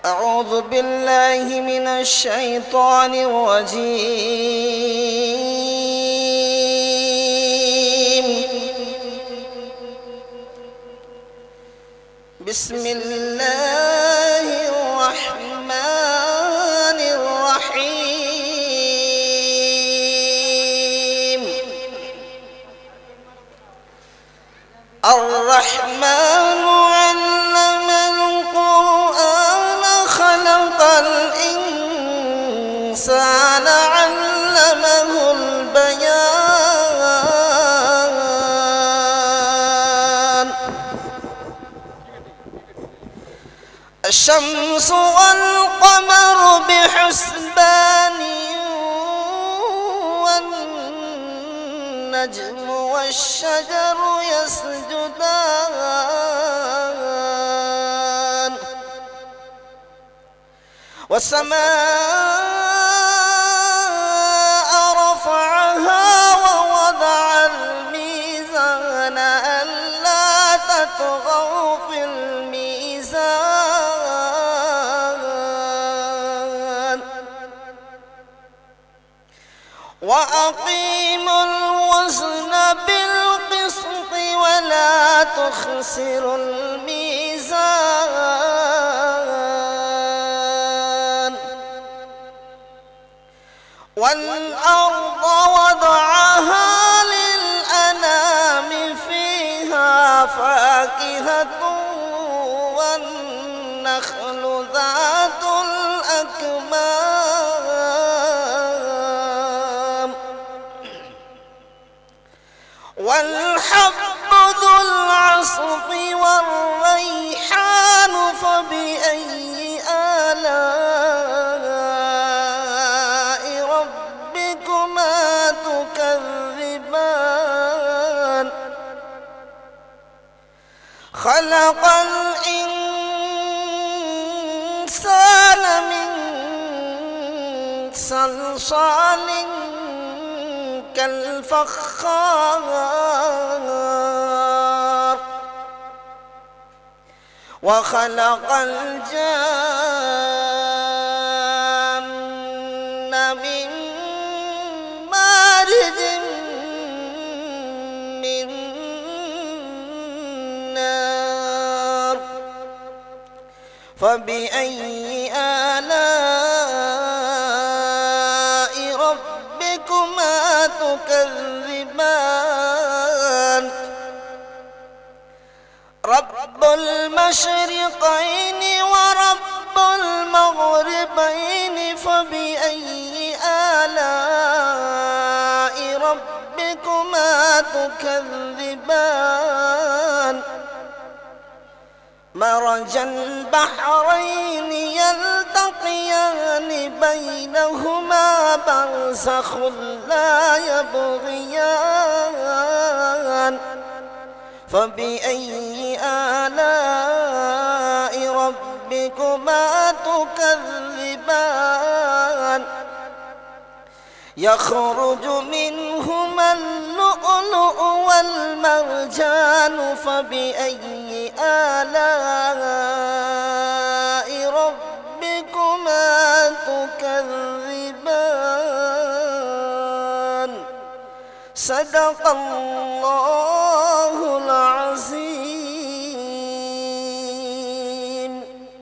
أعوذ بالله من الشيطان الرجيم. بسم الله الرحمن الرحيم. الرحمن علم القرآن خلق الإنسان علمه البيان. الشمس والقمر بحسبان والنجم والشجر يسجدان والسماء رفعها ووضع الميزان ألا تطغوا في الميزان وأقيموا الوزن بالقسط ولا تخسروا الميزان والأرض وضعها للأنام فيها فاكهة والنخل ذات الأكمام والحب ذو العصف والريحان فبأي آلاء ربكما تكذبان. خلق الإنسان من صلصال كالفخار وخلق الجن من مارج من نار فبأي آلاء ربكما تكذبان. رب المشرقين ورب المغربين فبأي آلاء ربكما تكذبان. مرج البحرين يلتقيان بينهما برزخ لا يبغيان فبأي آلاء ربكما تكذبان. يخرج منهما اللؤلؤ والمرجان فبأي آلاء ربكما تكذبان. صدق الله العظيم.